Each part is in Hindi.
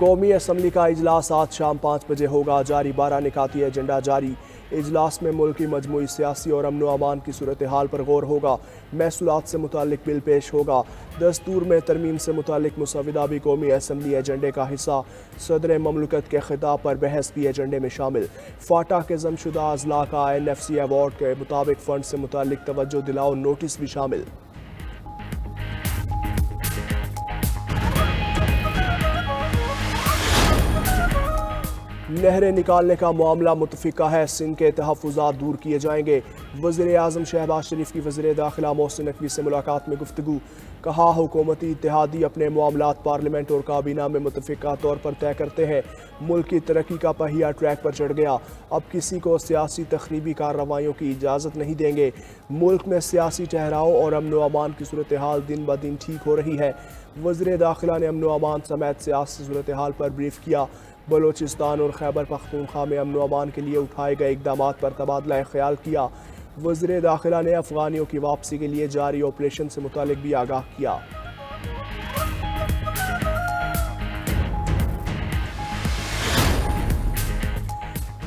कौमी असम्बली का इजलास आज शाम 5 बजे होगा जारी। 12 निकाती एजेंडा जारी। इजलास में मुल्क की मजमूई सियासी और अमन अमान की सूरत हाल पर गौर होगा। महसूलात से मुतालिक बिल पेश होगा। दस्तूर में तरमीम से मुतालिक मुसविदा भी कौमी असम्बली एजेंडे का हिस्सा। सदर ममलकत के खिताब पर बहस भी एजेंडे में शामिल। फाटा के जमशुदा अजला का NFC अवार्ड के मुताबिक फंड से मुतालिक तवज्जो दिलाओ नोटिस भी शामिल। नहरें निकालने का मामला मुतफिका है। सिंध के तहफ़्फ़ुज़ात दूर किए जाएंगे। वज़ीर आज़म शहबाज शरीफ की वज़ीर दाखिला मोहसिन नकवी से मुलाकात में गुफ्तगू। कहा हुकूमती इत्तेहादी अपने मामलात पार्लियामेंट और काबीना में मुतफिका तौर पर तय करते हैं। मुल्क की तरक्की का पहिया ट्रैक पर चढ़ गया। अब किसी को सियासी तखरीबी कार्रवाइयों की इजाज़त नहीं देंगे। मुल्क में सियासी ठहराव और अमन व अमान की सूरत हाल दिन ब दिन ठीक हो रही है। वज़ीर दाखिला ने अमन व अमान समेत सियासी सूरत हाल पर ब्रीफ किया। बलोचिस्तान और खैबर पख्तूनख्वा में अमन व अमान के लिए उठाए गए इक़दामात पर तबादला ख्याल किया। वज़ीर दाखिला ने अफ़गानियों की वापसी के लिए जारी ऑपरेशन से मुतालिक भी आगाह किया।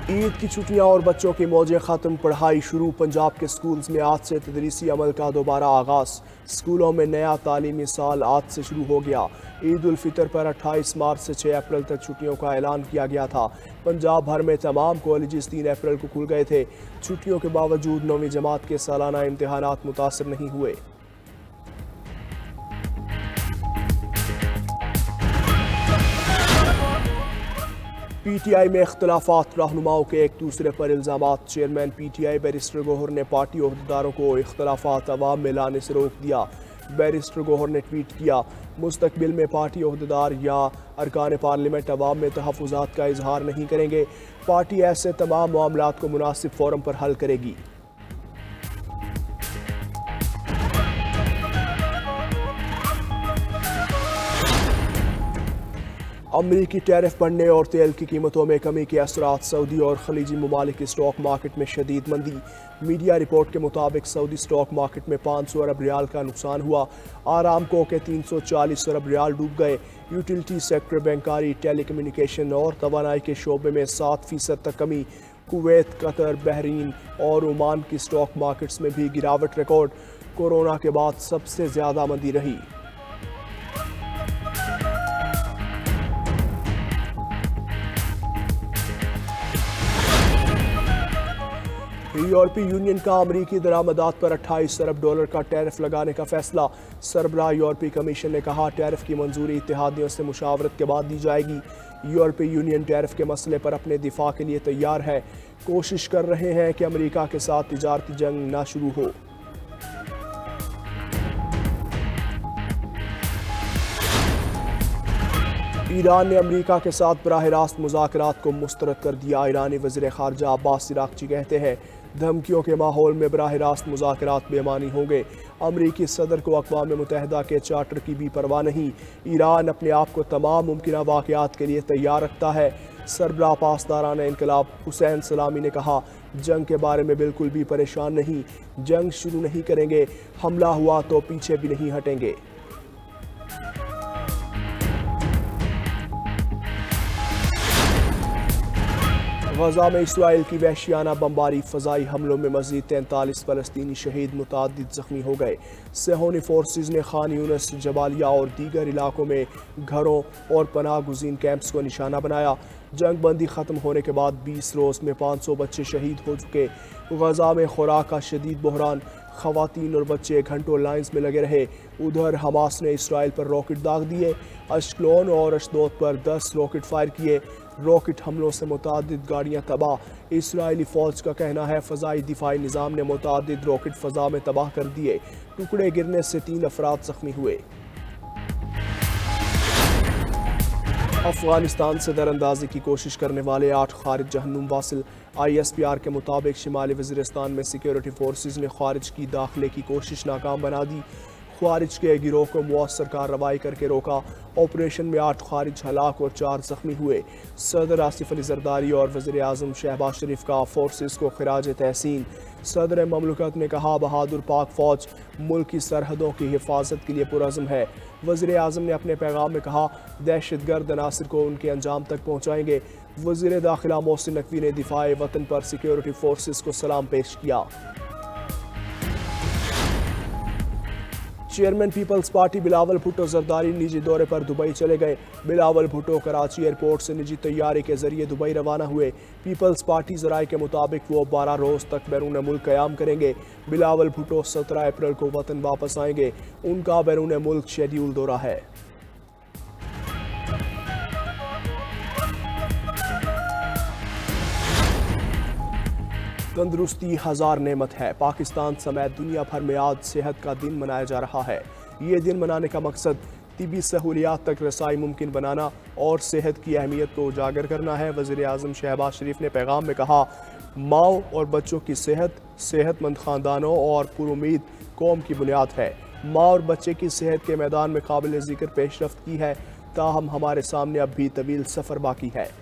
ईद की छुट्टियां और बच्चों की मौजें ख़त्म, पढ़ाई शुरू। पंजाब के स्कूल्स में आज से तदरीसी अमल का दोबारा आगाज़। स्कूलों में नया तालीमी साल आज से शुरू हो गया। ईद उल फितर पर 28 मार्च से 6 अप्रैल तक छुट्टियों का ऐलान किया गया था। पंजाब भर में तमाम कॉलेजेस 3 अप्रैल को खुल गए थे। छुट्टियों के बावजूद 9वीं जमात के सालाना इम्तिहानात मुतासर नहीं हुए। PTI में इख्तलाफात, रहनुमाओं के एक दूसरे पर इल्ज़ामात। चेयरमैन PTI बैरिस्टर गौहर ने पार्टी ओहदेदारों को इख्तलाफात अवाम में लाने से रोक दिया। बैरिस्टर गौहर ने ट्वीट किया, मुस्तकबिल में पार्टी ओहदेदार या अरकान पार्लियामेंट अवाम में तहफ़्फ़ुज़ात का इजहार नहीं करेंगे। पार्टी ऐसे तमाम मामलात को मुनासिब फोरम पर हल करेगी। अमरीकी टैरिफ बढ़ने और तेल की कीमतों में कमी के असरात। सऊदी और खलीजी ममालिक की स्टॉक मार्केट में शदीद मंदी। मीडिया रिपोर्ट के मुताबिक सऊदी स्टॉक मार्केट में 500 अरब रियाल का नुकसान हुआ। आरामको के 340 अरब रियाल डूब गए। यूटिलिटी सेक्टर, बैंकारी, टेलीकम्युनिकेशन और तवानाई के शोबे में 7% तक कमी। कुवैत, कतर, बहरीन और ओमान की स्टॉक मार्केट्स में भी गिरावट रिकॉर्ड। कोरोना के बाद सबसे ज़्यादा मंदी रही। यूरोपीय यूनियन का अमरीकी दरामदात पर 28 अरब डॉलर का टैरिफ लगाने का फैसला। सरबराह यूरोपीय कमीशन ने कहा, टैरिफ की मंजूरी इत्तेहादियों से मुशावरत के बाद दी जाएगी। यूरोपीय यूनियन टैरिफ के मसले पर अपने दिफा के लिए तैयार है। कोशिश कर रहे हैं कि अमरीका के साथ तिजारती जंग ना शुरू हो। ईरान ने अमरीका के साथ बराह रास्त मुज़ाकरात को मुस्तरद कर दिया। ईरानी वज़ीर ख़ारजा अब्बास इराक़ची कहते हैं, धमकियों के माहौल में बराह रास्त मुज़ाकरात बेमानी होंगे। अमरीकी सदर को अक़वाम मुत्तहिदा के चार्टर की भी परवाह नहीं। ईरान अपने आप को तमाम मुमकिन वाक़यात के लिए तैयार रखता है। सरबराह पासदारान इनकलाब हुसैन सलामी ने कहा, जंग के बारे में बिल्कुल भी परेशान नहीं। जंग शुरू नहीं करेंगे, हमला हुआ तो पीछे भी नहीं हटेंगे। गजा में इसराइल की वहशियाना बमबारी, फ़ज़ाई हमलों में मज़ीद 43 फ़लस्तीनी शहीद, मुतादिद ज़ख्मी हो गए। सेहोनी फोर्सेस ने खान यूनिस, जबालिया और दीगर इलाकों में घरों और पनाह गुज़ीन कैंप्स को निशाना बनाया। जंग बंदी ख़त्म होने के बाद 20 रोज़ में 500 बच्चे शहीद हो चुके। गजा में खुराक का शदीद बहरान, ख़वातीन और बच्चे घंटों लाइन्स में लगे रहे। उधर हमास ने इसराइल पर रॉकेट दाग दिए। अश्कलोन और अशदोद पर 10 रॉकेट फायर किए। रॉकेट हमलों से मुतादिद गाड़ियाँ तबाह। इसराइली फ़ौज का कहना है, फ़ज़ाई दिफाई निज़ाम ने मुतादिद रॉकेट फ़ज़ा में तबाह कर दिए। टुकड़े गिरने से 3 अफराद ज़ख्मी हुए। अफ़गानिस्तान से दरअंदाजी की कोशिश करने वाले 8 खारिज जहन्नुम वासिल। ISPR के मुताबिक शिमाली वज़ीरिस्तान में सिक्योरिटी फोर्सेस ने खारिज की दाखिले की कोशिश नाकाम बना दी। खारिज के गिरोह को मुअस्सर कार्रवाई करके रोका। ऑपरेशन में 8 खारिज हलाक और 4 जख्मी हुए। सदर आसिफ अली जरदारी और वज़ीर आज़म शहबाज शरीफ का फोर्सेस को खिराज तहसीन। सदर ममलकत ने कहा, बहादुर पाक फौज मुल्क की सरहदों की हिफाजत के लिए पुरज़म है। वज़ीर आज़म ने अपने पैगाम में कहा, दहशतगर्द अनासर को उनके अंजाम तक पहुँचाएंगे। वज़ीर दाखिला मोहसिन नकवी ने दिफाए वतन पर सिक्योरिटी फोर्सेस को सलाम पेश किया। चेयरमैन पीपल्स पार्टी बिलावल भुट्टो जरदारी निजी दौरे पर दुबई चले गए। बिलावल भुट्टो कराची एयरपोर्ट से निजी तैयारे के जरिए दुबई रवाना हुए। पीपल्स पार्टी जराये के मुताबिक वो 12 रोज तक बैरून मुल्क क़याम करेंगे। बिलावल भुट्टो 17 अप्रैल को वतन वापस आएंगे। उनका बैरून मुल्क शेड्यूल दौरा है। तंदुरुस्ती हज़ार नेमत है। पाकिस्तान समेत दुनिया भर में आज सेहत का दिन मनाया जा रहा है। ये दिन मनाने का मकसद तिबी सहूलियात तक रसाई मुमकिन बनाना और सेहत की अहमियत को उजागर करना है। वज़ीर आज़म शहबाज शरीफ ने पैगाम में कहा, माओ और बच्चों की सेहत सेहतमंद ख़ानदानों और पुरुमीद कौम की बुनियाद है। माँ और बच्चे की सेहत के मैदान में काबिल ज़िक्र पेशरफ्त की है, ताहम हमारे सामने अब भी तवील सफ़र बाकी है।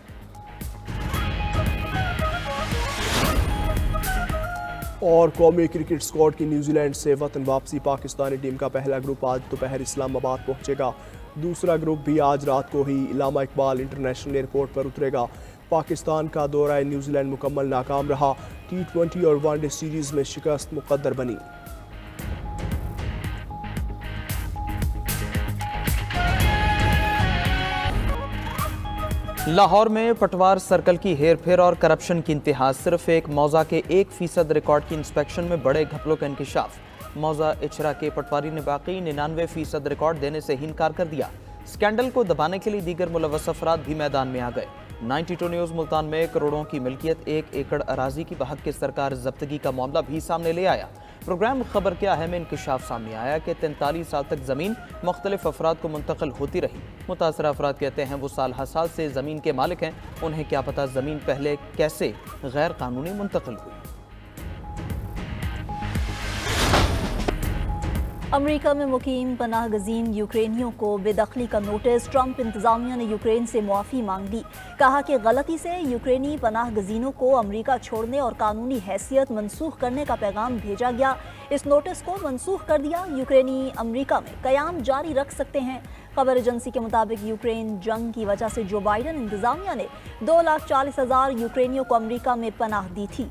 और कौमी क्रिकेट स्क्वाड की न्यूजीलैंड से वतन वापसी। पाकिस्तानी टीम का पहला ग्रुप आज दोपहर इस्लामाबाद पहुंचेगा। दूसरा ग्रुप भी आज रात को ही इलामा इकबाल इंटरनेशनल एयरपोर्ट पर उतरेगा। पाकिस्तान का दौरा न्यूजीलैंड मुकम्मल नाकाम रहा। T20 और वनडे सीरीज में शिकस्त मुकद्दर बनी। लाहौर में पटवार सर्कल की हेरफेर और करप्शन की इंतहा। सिर्फ एक मौजा के 1% रिकॉर्ड की इंस्पेक्शन में बड़े घपलों का इंकशाफ। मौजा इचरा के पटवारी ने बाकी 99% रिकॉर्ड देने से ही इनकार कर दिया। स्कैंडल को दबाने के लिए दीगर मुलव्वस अफराद भी मैदान में आ गए। 92 न्यूज़ मुल्तान में करोड़ों की मिल्कियत 1 एकड़ अराजी की बहक के सरकार जब्तगी का मामला भी सामने ले आया। प्रोग्राम खबर क्या है में इंकशाफ सामने आया कि 43 साल तक ज़मीन मुख्तलिफ अफराद को मुंतकिल होती रही। मुतासर अफराद कहते हैं वो साल हर साल से ज़मीन के मालिक हैं, उन्हें क्या पता ज़मीन पहले कैसे गैर कानूनी मुंतकिल हुई। अमेरिका में मुकीम पनाह गजीन यूक्रेनियों को बेदखली का नोटिस। ट्रंप इंतजामिया ने यूक्रेन से मुआफ़ी मांग ली। कहा कि गलती से यूक्रेनी पनाह गजीनों को अमेरिका छोड़ने और कानूनी हैसियत मनसूख करने का पैगाम भेजा गया। इस नोटिस को मनसूख कर दिया। यूक्रेनी अमेरिका में क़याम जारी रख सकते हैं। खबर एजेंसी के मुताबिक यूक्रेन जंग की वजह से जो बाइडन इंतजामिया ने 2,40,000 यूक्रेनियों को अमेरिका में पनाह दी थी।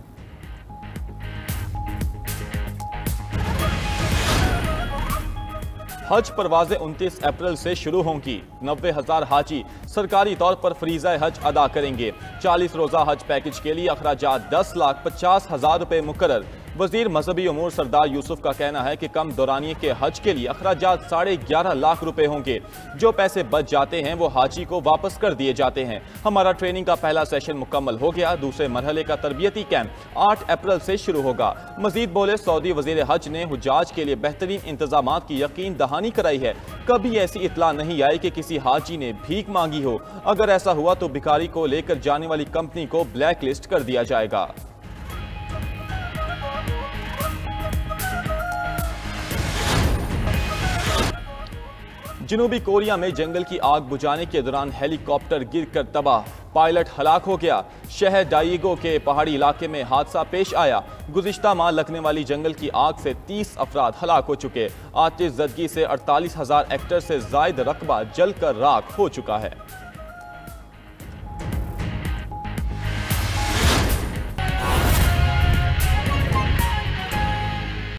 हज परवाजें 29 अप्रैल से शुरू होंगी। 90,000 हाजी सरकारी तौर पर फरीज़ा हज अदा करेंगे। 40 रोज़ा हज पैकेज के लिए अखराजात 10,50,000 रुपये मुकर्रर। वजीर मजहबी उमूर सरदार यूसुफ का कहना है कि कम दौरानिए के हज के लिए अखराजात 11.5 लाख रुपए होंगे। जो पैसे बच जाते हैं वो हाजी को वापस कर दिए जाते हैं। हमारा ट्रेनिंग का पहला सेशन मुकम्मल हो गया। दूसरे मरहले का तरबियती कैंप 8 अप्रैल से शुरू होगा। मजीद बोले, सऊदी वजीर हज ने हुज्जाज के लिए बेहतरीन इंतजाम की यकीन दहानी कराई है। कभी ऐसी इतला नहीं आई कि किसी हाजी ने भीख मांगी हो। अगर ऐसा हुआ तो भिखारी को लेकर जाने वाली कंपनी को ब्लैक लिस्ट कर दिया जाएगा। जनूबी कोरिया में जंगल की आग बुझाने के दौरान हेलीकॉप्टर गिरकर तबाह। पायलट हलाक हो गया। शहर डाइगो के पहाड़ी इलाके में हादसा पेश आया। गुज़िश्ता माह लगने वाली जंगल की आग से 30 अफराद हलाक हो चुके। आतिश ज़दगी से 48,000 हेक्टेयर से ज़ायद रकबा जलकर राख हो चुका है।